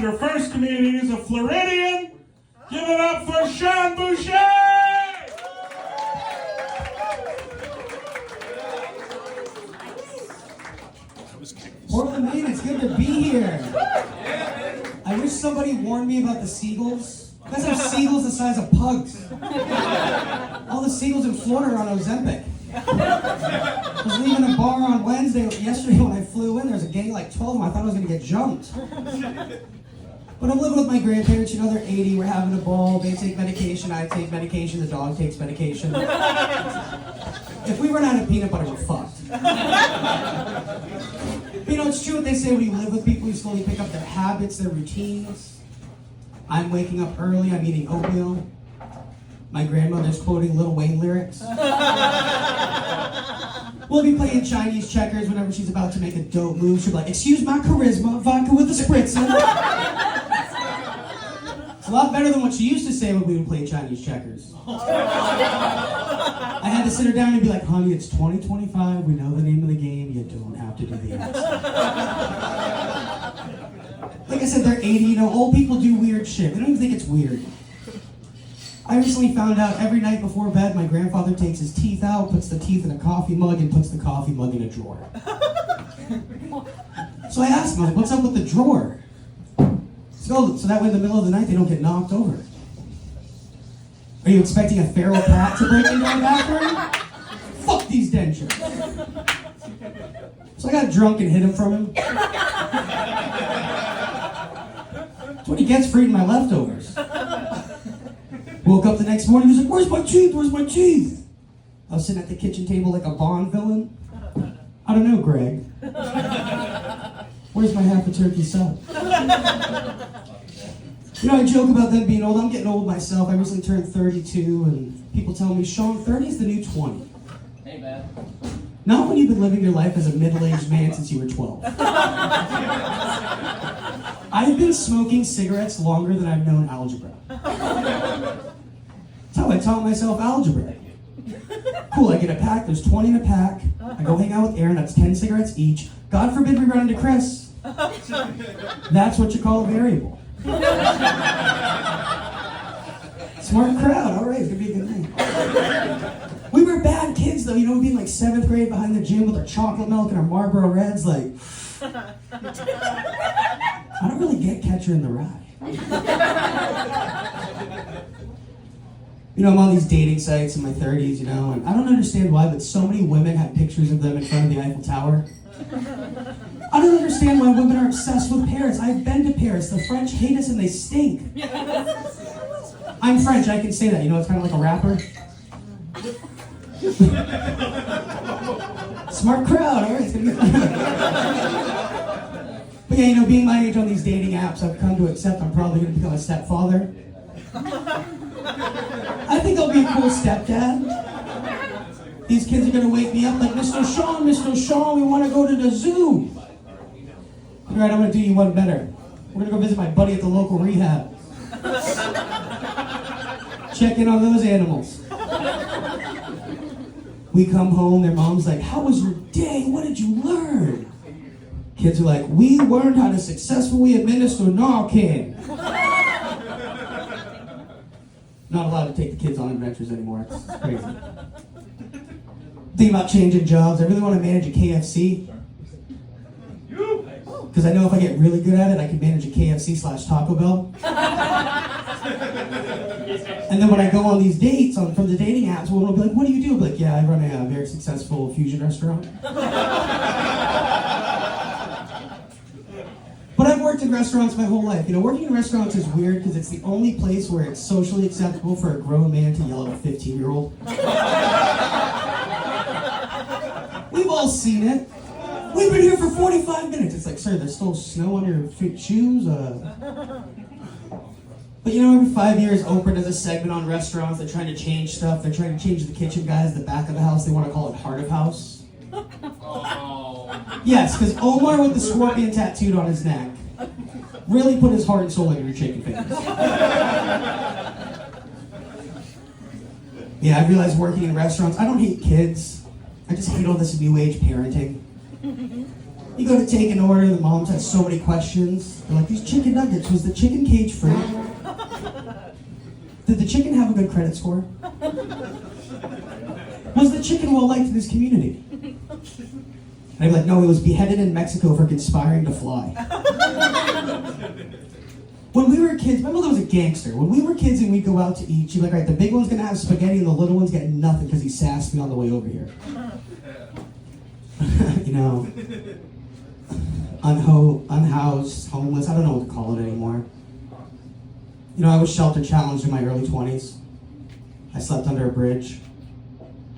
have your first comedian. He's a Floridian. Give it up for Sean Boucher! Portland, Maine, it's good to be here. I wish somebody warned me about the seagulls. You guys have seagulls the size of pugs. All the seagulls in Florida are on Ozempic. I was leaving a bar on yesterday when I flew in. There was a gang like 12 of them. I thought I was going to get jumped. But I'm living with my grandparents. You know, they're 80. We're having a ball. They take medication. I take medication. The dog takes medication. If we run out of peanut butter, we're fucked. But you know, it's true what they say when you live with people, you slowly pick up their habits, their routines. I'm waking up early. I'm eating oatmeal. My grandmother's quoting Lil Wayne lyrics. We'll be playing Chinese checkers whenever she's about to make a dope move. She'll be like, "Excuse my charisma, vodka with a spritzer." It's a lot better than what she used to say when we would play Chinese checkers. I had to sit her down and be like, "Honey, it's 2025. We know the name of the game. You don't have to do the answer." Like I said, they're 80. You know, old people do weird shit. They don't even think it's weird. I recently found out every night before bed, my grandfather takes his teeth out, puts the teeth in a coffee mug, and puts the coffee mug in a drawer. So I asked him, "What's up with the drawer?" So that way in the middle of the night they don't get knocked over. Are you expecting a feral cat to break into our bathroom? Fuck these dentures. So I got drunk and hid him from him. That's what he gets for eating my leftovers. Woke up the next morning, he was like, "Where's my teeth? Where's my teeth?" I was sitting at the kitchen table like a Bond villain. "I don't know, Greg. Where's my half a turkey sub?" You know, I joke about them being old. I'm getting old myself. I recently turned 32, and people tell me, "Sean, 30 is the new 20. Hey, man. Not when you've been living your life as a middle-aged man since you were 12. I've been smoking cigarettes longer than I've known algebra. That's how I taught myself algebra. Cool, I get a pack, there's 20 in a pack. I go hang out with Aaron, that's 10 cigarettes each. God forbid we run into Chris. That's what you call a variable. Smart crowd, all right, it's gonna be a good night. We were bad kids though, you know, we'd be in like 7th grade behind the gym with our chocolate milk and our Marlboro Reds, like. I don't really get Catcher in the Rye. You know, I'm on these dating sites in my 30s, you know, and I don't understand why, but so many women have pictures of them in front of the Eiffel Tower. I don't understand why women are obsessed with Paris. I've been to Paris. The French hate us and they stink. I'm French, I can say that. You know, it's kind of like a rapper. Smart crowd, all right, it's gonna be fun. But yeah, you know, being my age on these dating apps, I've come to accept I'm probably going to become a stepfather. I think I'll be a cool stepdad. These kids are going to wake me up like, Mr. Sean, we want to go to the zoo." All right, I'm going to do you one better. We're going to go visit my buddy at the local rehab. Check in on those animals. We come home, their mom's like, "How was your day? What did you learn?" Kids are like, "We learned how to successfully administer Narcan." Not allowed to take the kids on adventures anymore. It's crazy. Thinking about changing jobs. I really want to manage a KFC. Because I know if I get really good at it, I can manage a KFC/Taco Bell. And then when I go on these dates from the dating apps, one will be like, "What do you do?" I'll be like, "Yeah, I run a very successful fusion restaurant." But I've worked in restaurants my whole life. You know, working in restaurants is weird because it's the only place where it's socially acceptable for a grown man to yell at a 15-year-old. We've all seen it. "We've been here for 45 minutes. It's like, "Sir, there's still snow on your shoes." But you know, every 5 years, Oprah does a segment on restaurants. They're trying to change stuff. They're trying to change the kitchen guys, the back of the house. They want to call it Heart of House. Yes, because Omar with the scorpion tattooed on his neck really put his heart and soul into your chicken fingers. Yeah, I realized working in restaurants, I don't hate kids. I just hate all this new age parenting. You go to take an order, the moms have so many questions. They're like, these chicken nuggets, was the chicken cage free? Did the chicken have a good credit score? Was the chicken well liked in this community? And I'm like, no, he was beheaded in Mexico for conspiring to fly. When we were kids, my mother was a gangster. When we were kids and we'd go out to eat, she'd be like, all right, the big one's gonna have spaghetti and the little one's getting nothing because he sassed me on the way over here. You know, unhoused, homeless, I don't know what to call it anymore. You know, I was shelter challenged in my early 20s. I slept under a bridge.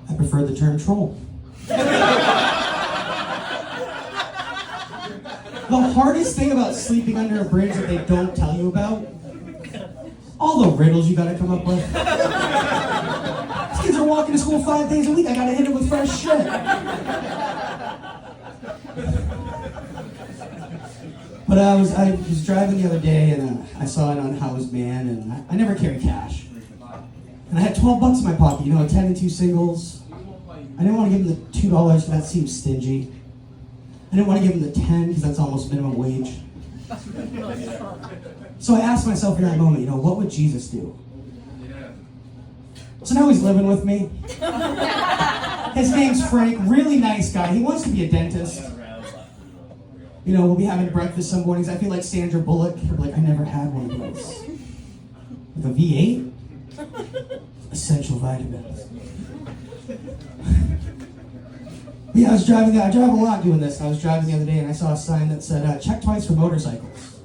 I preferred the term troll. The hardest thing about sleeping under a bridge that they don't tell you about, all the riddles you gotta come up with. These kids are walking to school 5 days a week, I gotta hit them with fresh shit. But I was driving the other day and I saw an unhoused man, and I never carry cash. And I had $12 in my pocket, you know, 10 and 2 singles. I didn't want to give him the $2 because that seems stingy. I didn't want to give him the 10 because that's almost minimum wage. So I asked myself in that moment, you know, what would Jesus do? So now he's living with me. His name's Frank, really nice guy. He wants to be a dentist. You know, we'll be having breakfast some mornings. I feel like Sandra Bullock. Like, I never had one of those. Like a V8? Essential vitamins. Yeah, I drive a lot doing this. I was driving the other day and I saw a sign that said, check twice for motorcycles.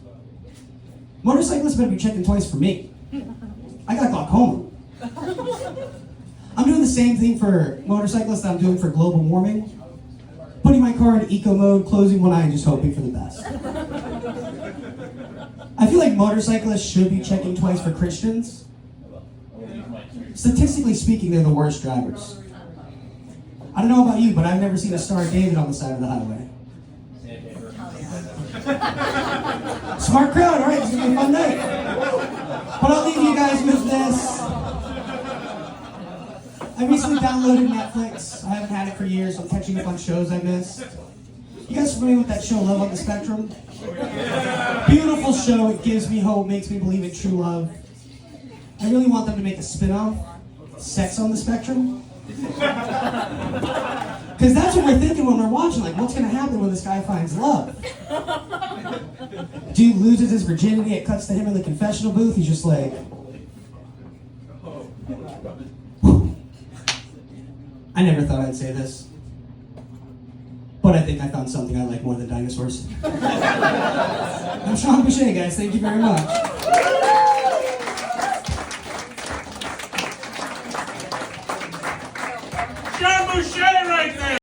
Motorcyclists better be checking twice for me. I got glaucoma. I'm doing the same thing for motorcyclists that I'm doing for global warming. Putting my car in eco mode, closing one eye, and just hoping for the best. I feel like motorcyclists should be checking twice for Christians. Statistically speaking, they're the worst drivers. I don't know about you, but I've never seen a Star of David on the side of the highway. Smart crowd, all right, it's gonna be a fun night. But I'll leave you guys with this. I recently downloaded Netflix. I haven't had it for years, so I'm catching up on shows I missed. You guys familiar with that show, Love on the Spectrum? Beautiful show, it gives me hope, makes me believe in true love. I really want them to make a spin-off, Sex on the Spectrum. Because that's what we're thinking when we're watching, like, what's going to happen when this guy finds love? Dude loses his virginity, it cuts to him in the confessional booth, he's just like... I never thought I'd say this, but I think I found something I like more than dinosaurs. I'm Sean Boucher, guys, thank you very much. Sean Boucher right there.